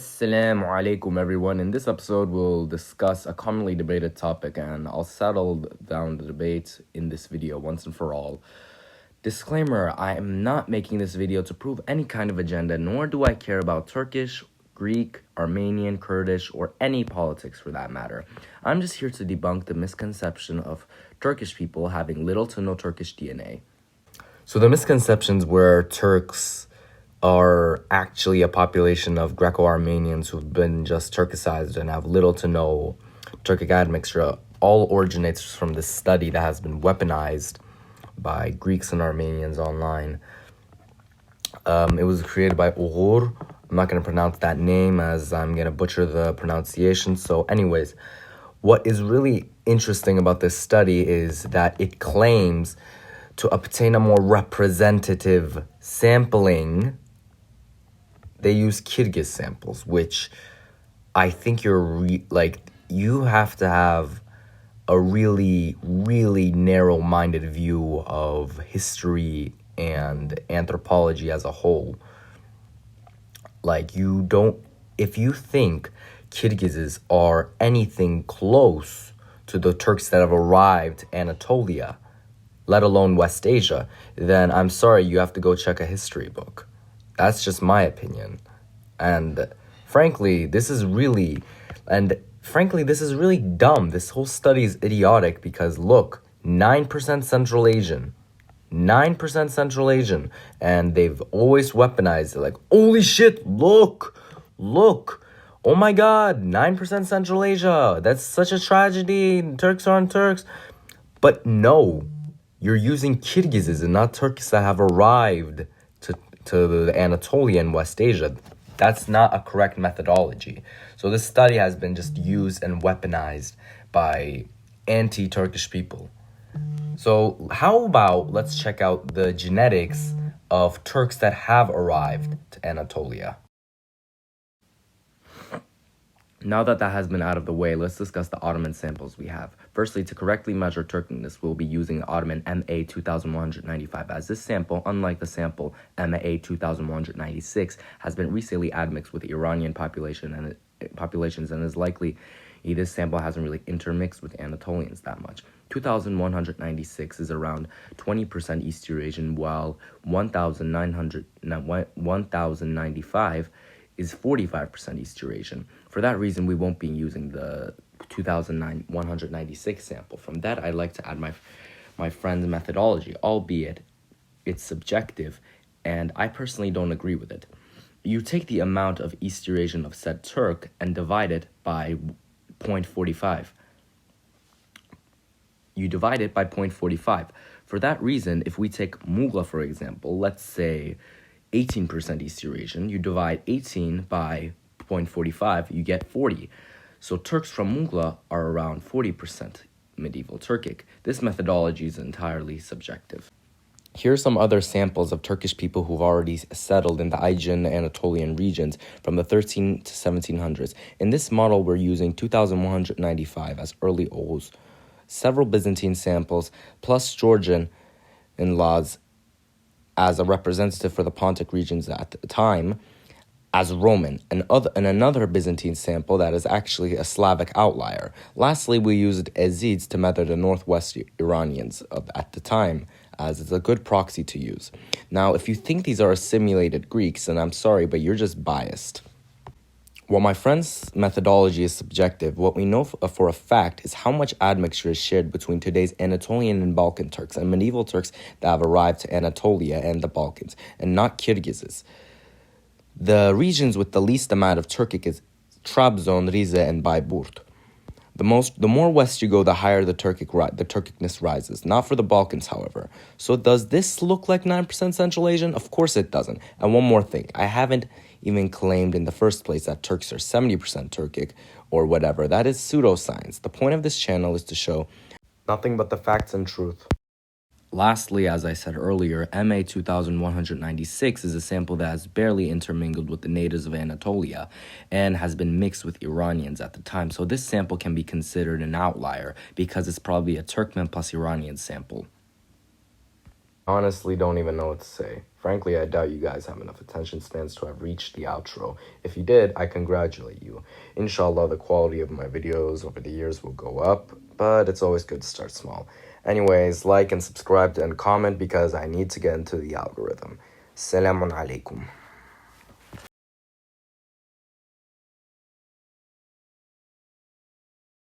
Assalamu alaikum everyone. In this episode we'll discuss a commonly debated topic and I'll settle down the debate in this video once and for all. Disclaimer, I am not making this video to prove any kind of agenda, nor do I care about Turkish, Greek, Armenian, Kurdish, or any politics for that matter. I'm just here to debunk the misconception of Turkish people having little to no Turkish DNA. So the misconceptions where Turks are actually a population of Greco-Armenians who've been just Turkicized and have little to no Turkic admixture all originates from this study that has been weaponized by Greeks and Armenians online. It was created by Uğur. I'm not going to pronounce that name as I'm going to butcher the pronunciation. So anyways, what is really interesting about this study is that it claims to obtain a more representative sampling. They use Kyrgyz samples, which I think you have to have a really, really narrow-minded view of history and anthropology as a whole. If you think Kyrgyzs are anything close to the Turks that have arrived Anatolia, let alone West Asia, then I'm sorry, you have to go check a history book. That's just my opinion. And frankly, this is really dumb. This whole study is idiotic because look, 9% Central Asian. 9% Central Asian. And they've always weaponized it like, holy shit, look. Oh my God, 9% Central Asia. That's such a tragedy. Turks aren't Turks. But no, you're using Kyrgyzs and not Turks that have arrived to the Anatolia and West Asia. That's not a correct methodology. So this study has been just used and weaponized by anti-Turkish people. So how about let's check out the genetics of Turks that have arrived to Anatolia. Now that has been out of the way, let's discuss the Ottoman samples we have. Firstly, to correctly measure Turkicness, we'll be using the Ottoman MA 2195, as this sample, unlike the sample MA 2196, has been recently admixed with the Iranian populations and is likely this sample hasn't really intermixed with Anatolians that much. 2196 is around 20% East Eurasian, while 1095 is 45% East Eurasian. For that reason, we won't be using the 2196 sample. From that, I'd like to add my friend's methodology, albeit it's subjective, and I personally don't agree with it. You take the amount of East Eurasian of said Turk and divide it by 0.45. You divide it by 0.45. For that reason, if we take Mughal, for example, let's say 18% East Eurasian, you divide 18 by 0.45, you get 40. So Turks from Mughal are around 40% medieval Turkic. This methodology is entirely subjective. Here are some other samples of Turkish people who've already settled in the Aegean Anatolian regions from the 13 to 1700s. In this model, we're using 2195 as early Oghuz, several Byzantine samples, plus Georgian in-laws as a representative for the Pontic regions at the time, as Roman, and another Byzantine sample that is actually a Slavic outlier. Lastly, we used Ezids to measure the northwest Iranians at the time, as it's a good proxy to use. Now, if you think these are assimilated Greeks, then I'm sorry, but you're just biased. While my friend's methodology is subjective, what we know for a fact is how much admixture is shared between today's Anatolian and Balkan Turks and medieval Turks that have arrived to Anatolia and the Balkans, and not Kyrgyzs. The regions with the least amount of Turkic is Trabzon, Rize, and Bayburt. The more west you go, the higher the Turkicness rises. Not for the Balkans, however. So does this look like 9% Central Asian? Of course it doesn't. And one more thing. I haven't even claimed in the first place that Turks are 70% Turkic or whatever. That is pseudoscience. The point of this channel is to show nothing but the facts and truth. Lastly, as I said earlier, MA 2196 is a sample that has barely intermingled with the natives of Anatolia and has been mixed with Iranians at the time. So this sample can be considered an outlier because it's probably a Turkmen plus Iranian sample. Honestly, don't even know what to say. Frankly, I doubt you guys have enough attention spans to have reached the outro. If you did, I congratulate you. Inshallah, the quality of my videos over the years will go up, but it's always good to start small. Anyways, like and subscribe and comment because I need to get into the algorithm. Salamun alaikum.